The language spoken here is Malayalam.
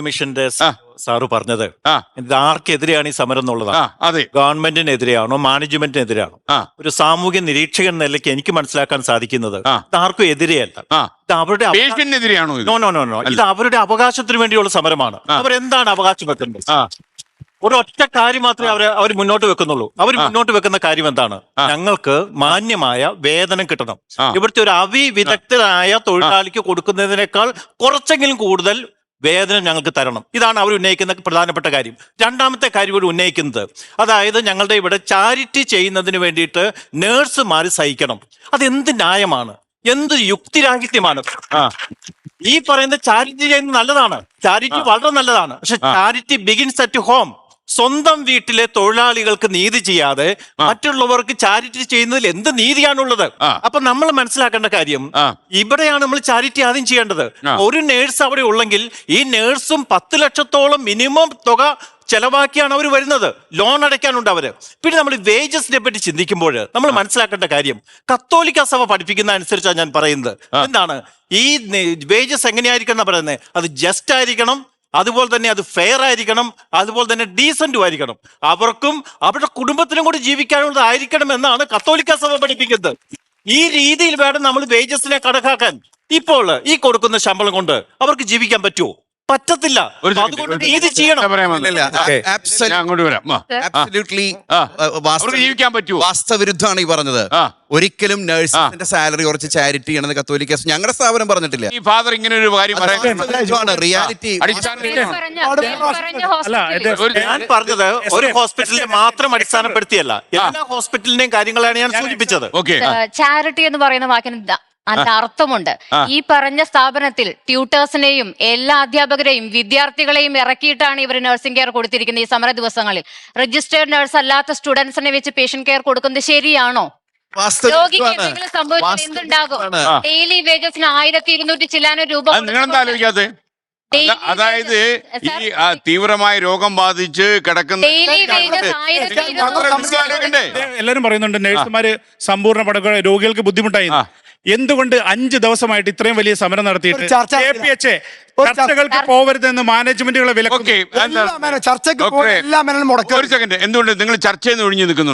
മിഷന്റെ സാറ് പറഞ്ഞത് ഇത് ആർക്കെതിരെയാണ് ഈ സമരം എന്നുള്ളതാണ്. അതെ, ഗവൺമെന്റിനെതിരെയാണോ മാനേജ്മെന്റിനെതിരെയാണോ? ഒരു സാമൂഹ്യ നിരീക്ഷകൻ എന്ന നിലയ്ക്ക് എനിക്ക് മനസ്സിലാക്കാൻ സാധിക്കുന്നത് ഇത് ആർക്കും എതിരെയല്ല, ഇത് അവരുടെ പേഷ്യന്റിനെതിരെയാണോ? നോ, ഇത് അവരുടെ അവകാശത്തിന് വേണ്ടിയുള്ള സമരമാണ്. അവരെന്താണ് അവകാശം വെക്കുന്നത്? ഒരു ഒറ്റ കാര്യം മാത്രമേ അവർ മുന്നോട്ട് വെക്കുന്നുള്ളൂ. അവർ മുന്നോട്ട് വെക്കുന്ന കാര്യം എന്താണ്? ഞങ്ങൾക്ക് മാന്യമായ വേതനം കിട്ടണം. ഇവിടുത്തെ ഒരു അവിവിദഗ്ധരായ തൊഴിലാളിക്ക് കൊടുക്കുന്നതിനേക്കാൾ കുറച്ചെങ്കിലും കൂടുതൽ വേതനം ഞങ്ങൾക്ക് തരണം. ഇതാണ് അവർ ഉന്നയിക്കുന്ന പ്രധാനപ്പെട്ട കാര്യം. രണ്ടാമത്തെ കാര്യം ഇവർ ഉന്നയിക്കുന്നത്, അതായത് ഞങ്ങളുടെ ഇവിടെ ചാരിറ്റി ചെയ്യുന്നതിന് വേണ്ടിയിട്ട് നേഴ്സുമാർ സഹിക്കണം. അതെന്ത് ന്യായമാണ്? എന്ത് യുക്തിരാഹിത്യമാണ്? ഈ പറയുന്ന ചാരിറ്റി ചെയ്യുന്നത് നല്ലതാണ്, ചാരിറ്റി വളരെ നല്ലതാണ്. പക്ഷെ ചാരിറ്റി ബിഗിൻസ് അറ്റ് ഹോം. സ്വന്തം വീട്ടിലെ തൊഴിലാളികൾക്ക് നീതി ചെയ്യാതെ മറ്റുള്ളവർക്ക് ചാരിറ്റി ചെയ്യുന്നതിൽ എന്ത് നീതിയാണുള്ളത്? അപ്പൊ നമ്മൾ മനസ്സിലാക്കേണ്ട കാര്യം, ഇവിടെയാണ് നമ്മൾ ചാരിറ്റി ആദ്യം ചെയ്യേണ്ടത്. ഒരു നേഴ്സ് അവിടെ ഉള്ളെങ്കിൽ ഈ നേഴ്സും 10 ലക്ഷത്തോളം മിനിമം തുക ചെലവാക്കിയാണ് അവർ വരുന്നത്. ലോൺ അടയ്ക്കാനുണ്ട് അവര്. പിന്നെ നമ്മൾ വേജസിനെ പറ്റി ചിന്തിക്കുമ്പോൾ നമ്മൾ മനസ്സിലാക്കേണ്ട കാര്യം, കത്തോലിക്ക സഭ പഠിപ്പിക്കുന്ന അനുസരിച്ചാണ് ഞാൻ പറയുന്നത്. എന്താണ് ഈ വേജസ് എങ്ങനെയായിരിക്കണം പറയുന്നത്? അത് ജസ്റ്റ് ആയിരിക്കണം, അതുപോലെ തന്നെ അത് ഫെയർ ആയിരിക്കണം, അതുപോലെ തന്നെ ഡീസന്റും ആയിരിക്കണം. അവർക്കും അവരുടെ കുടുംബത്തിനും കൂടി ജീവിക്കാനുള്ളതായിരിക്കണം എന്നാണ് കത്തോലിക്ക സഭ പഠിപ്പിക്കുന്നത്. ഈ രീതിയിൽ വേണം നമ്മൾ വേജസിനെ കണക്കാക്കാൻ. ഇപ്പോൾ ഈ കൊടുക്കുന്ന ശമ്പളം കൊണ്ട് അവർക്ക് ജീവിക്കാൻ പറ്റുമോ? പറ്റത്തില്ല. അതുകൊണ്ട് ഇത് ചെയ്യണം. വാസ്തവിരുദ്ധമാണ് ഈ പറഞ്ഞത്. ഒരിക്കലും നഴ്സിന്റെ സാലറി കുറച്ച് ചാരിറ്റി ചെയ്യണമെന്ന് കത്തോലിക്ക ഞങ്ങളുടെ സ്ഥാപനം പറഞ്ഞിട്ടില്ല. ഈ ഫാദർ ഇങ്ങനെ ഒരു കാര്യം റിയാലിറ്റി ഞാൻ പറഞ്ഞത് ഒരു ഹോസ്പിറ്റലിനെ മാത്രം അടിസ്ഥാനപ്പെടുത്തിയല്ല, എല്ലാ ഹോസ്പിറ്റലിന്റെയും കാര്യങ്ങളാണ് ഞാൻ സൂചിപ്പിച്ചത്. ചാരിറ്റി എന്ന് പറയുന്ന വാക്കിന് അതിന്റെ അർത്ഥമുണ്ട്. ഈ പറഞ്ഞ സ്ഥാപനത്തിൽ ട്യൂട്ടേഴ്സിനെയും എല്ലാ അധ്യാപകരെയും വിദ്യാർത്ഥികളെയും ഇറക്കിയിട്ടാണ് ഇവർ നഴ്സിംഗ് കെയർ കൊടുത്തിരിക്കുന്നത്. ഈ സമര ദിവസങ്ങളിൽ രജിസ്റ്റേർഡ് നഴ്സ് അല്ലാത്ത സ്റ്റുഡൻസിനെ വെച്ച് പേഷ്യന്റ് കെയർ കൊടുക്കുന്നത് ശരിയാണോ? രോഗിക്ക് എന്തെങ്കിലും സംഭവിച്ചാൽ എന്തുണ്ടാകും? ഡെയിലി വേജസിന് 1200 ചില്ലാനം രൂപ. അതായത് ഈ തീവ്രമായ രോഗം ബാധിച്ച് കിടക്കുന്ന എല്ലാരും പറയുന്നുണ്ട് നഴ്സുമാര് സമ്പൂർണ്ണ പടക്കം രോഗികൾക്ക് ബുദ്ധിമുട്ടായി. എന്തുകൊണ്ട് 5 ദിവസമായിട്ട് ഇത്രയും വലിയ സമരം നടത്തിയിട്ട് ചർച്ചകൾക്ക് പോവരുതെന്ന് മാനേജ്മെന്റുകളെ വിലക്കും? ഒരു സെക്കൻഡ്, എന്തുകൊണ്ട് നിങ്ങൾ ചർച്ചയിൽ നിന്ന് ഒഴിഞ്ഞു നിൽക്കുന്നുണ്ട്?